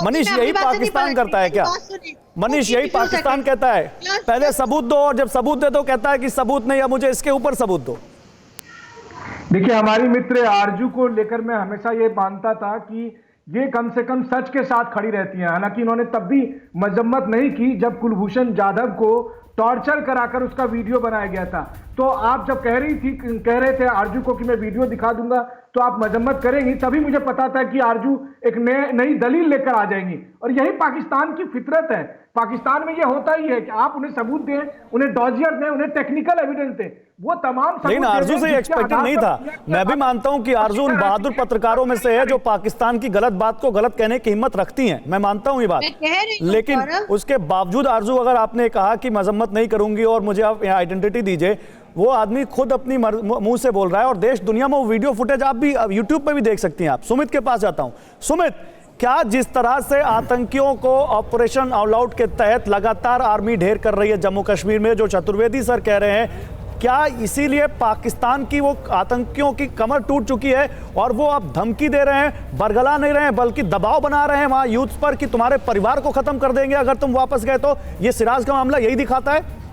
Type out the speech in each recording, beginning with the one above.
मनीष यही पाकिस्तान करता है क्या? मनीष यही पाकिस्तान कहता है पहले सबूत दो और जब सबूत दे दो कहता है कि सबूत नहीं, अब मुझे इसके ऊपर सबूत दो। देखिए, हमारी मित्र आरजू को लेकर मैं हमेशा ये मानता था कि ये कम से कम सच के साथ खड़ी रहती हैं। हालांकि इन्होंने तब भी मजम्मत नहीं की जब कुलभूषण जाधव को टॉर्चर कराकर उसका वीडियो बनाया गया था। तो आप जब कह रहे थे आरजू को कि मैं वीडियो दिखा दूंगा तो आप मजम्मत करेंगी, तभी मुझे पता था कि आरजू एक नई दलील लेकर आ जाएंगी। और यही पाकिस्तान की फितरत है। पाकिस्तान में ये होता ही है कि आप उन्हें सबूत दें, उन्हें डॉजियर दें, उन्हें टेक्निकल एविडेंस दें, वो तमाम सबूत। लेकिन आरजू से एक्सपेक्टेड नहीं था। मैं भी मानता हूं कि आरजू उन बहादुर पत्रकारों में से है जो पाकिस्तान की गलत बात को गलत कहने की हिम्मत रखती हैं, मैं मानता हूं ये बात। लेकिन उसके बावजूद आरजू, अगर आपने कहा कि मजम्मत नहीं करूंगी और मुझे आप आइडेंटिटी दीजिए, वो आदमी खुद अपनी मुंह से बोल रहा है और देश दुनिया में वो वीडियो फुटेज आप भी यूट्यूब पे भी देख सकती हैं। आप सुमित के पास जाता हूं। सुमित, क्या जिस तरह से आतंकियों को ऑपरेशन ऑल आउट के तहत लगातार आर्मी ढेर कर रही है जम्मू कश्मीर में, जो चतुर्वेदी सर कह रहे हैं, क्या इसीलिए पाकिस्तान की वो आतंकियों की कमर टूट चुकी है और वो अब धमकी दे रहे हैं, बरगला नहीं रहे हैं बल्कि दबाव बना रहे हैं वहां यूथ पर कि तुम्हारे परिवार को खत्म कर देंगे अगर तुम वापस गए? तो ये सिराज का मामला यही दिखाता है।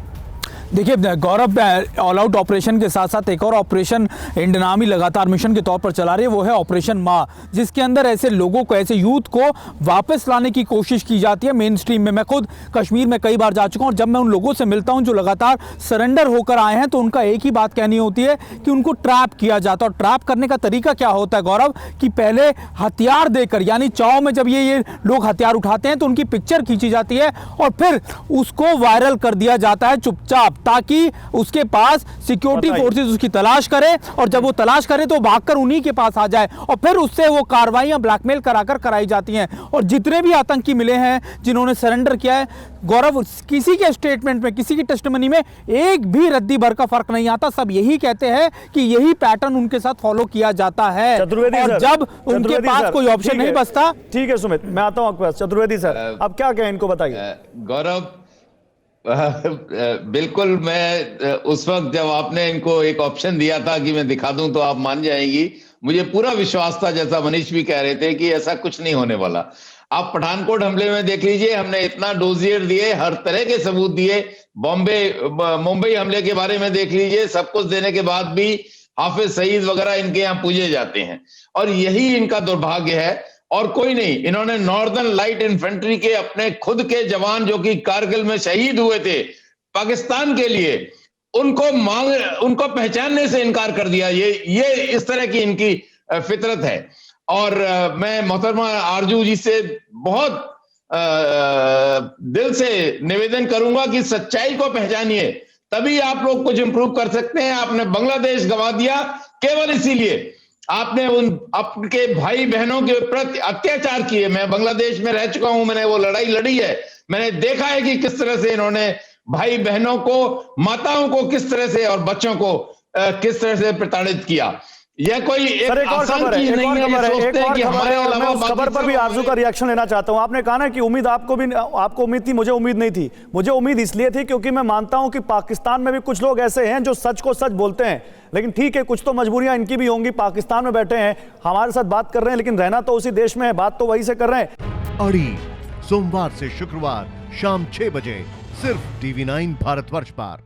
देखिए गौरव, ऑल आउट ऑपरेशन के साथ साथ एक और ऑपरेशन इंडनामी लगातार मिशन के तौर पर चला रही है, वो है ऑपरेशन माँ, जिसके अंदर ऐसे लोगों को, ऐसे यूथ को वापस लाने की कोशिश की जाती है मेन स्ट्रीम में। मैं खुद कश्मीर में कई बार जा चुका हूँ और जब मैं उन लोगों से मिलता हूँ जो लगातार सरेंडर होकर आए हैं, तो उनका एक ही बात कहनी होती है कि उनको ट्रैप किया जाता है। और ट्रैप करने का तरीका क्या होता है गौरव, कि पहले हथियार देकर, यानी चाव में जब ये लोग हथियार उठाते हैं तो उनकी पिक्चर खींची जाती है और फिर उसको वायरल कर दिया जाता है चुपचाप, ताकि उसके पास सिक्योरिटी फोर्सेस उसकी तलाश करे और जब वो तलाश करे तो भागकर उन्हीं के पास आ जाए और फिर उससे वो कार्रवाइयां ब्लैकमेल कराकर कराई जाती हैं। और जितने भी आतंकी मिले हैं जिन्होंने सरेंडर किया है गौरव, किसी के स्टेटमेंट में, किसी की टेस्टिमनी में एक भी रद्दी भर का फर्क नहीं आता। सब यही कहते हैं कि यही पैटर्न उनके साथ फॉलो किया जाता है और जब उनके पास कोई ऑप्शन नहीं बचता। ठीक है सुमित, मैं आता हूं आपके पास। चतुर्वेदी सर, अब क्या कहें इनको, बताइए। गौरव, बिल्कुल, मैं उस वक्त जब आपने इनको एक ऑप्शन दिया था कि मैं दिखा दूं तो आप मान जाएंगी, मुझे पूरा विश्वास था, जैसा मनीष भी कह रहे थे, कि ऐसा कुछ नहीं होने वाला। आप पठानकोट हमले में देख लीजिए, हमने इतना डोजियर दिए, हर तरह के सबूत दिए। मुंबई हमले के बारे में देख लीजिए, सब कुछ देने के बाद भी हाफिज सईद वगैरह इनके यहाँ पूजे जाते हैं और यही इनका दुर्भाग्य है और कोई नहीं। इन्होंने नॉर्दर्न लाइट इन्फेंट्री के अपने खुद के जवान जो कि कारगिल में शहीद हुए थे पाकिस्तान के लिए, उनको पहचानने से इनकार कर दिया। ये इस तरह की इनकी फितरत है। और मैं मोहतरमा आरजू जी से बहुत दिल से निवेदन करूंगा कि सच्चाई को पहचानिए, तभी आप लोग कुछ इंप्रूव कर सकते हैं। आपने बांग्लादेश गंवा दिया केवल इसीलिए, आपने उन आपके भाई बहनों के प्रति अत्याचार किए। मैं बांग्लादेश में रह चुका हूं, मैंने वो लड़ाई लड़ी है, मैंने देखा है कि किस तरह से इन्होंने भाई बहनों को, माताओं को किस तरह से और बच्चों को किस तरह से प्रताड़ित किया। यह कोई एक आसान चीज नहीं है। उस खबर पर भी आरजू का रिएक्शन लेना चाहता हूं। आपने कहा ना कि उम्मीद आपको उम्मीद थी, मुझे उम्मीद नहीं थी। मुझे उम्मीद इसलिए थी क्योंकि मैं मानता हूं कि पाकिस्तान में भी कुछ लोग ऐसे हैं जो सच को सच बोलते हैं, लेकिन ठीक है, कुछ तो मजबूरियां इनकी भी होंगी। पाकिस्तान में बैठे हैं, हमारे साथ बात कर रहे हैं, लेकिन रहना तो उसी देश में है, बात तो वही से कर रहे हैं। अड़ी सोमवार से शुक्रवार शाम 6 बजे सिर्फ TV9 भारतवर्ष पर।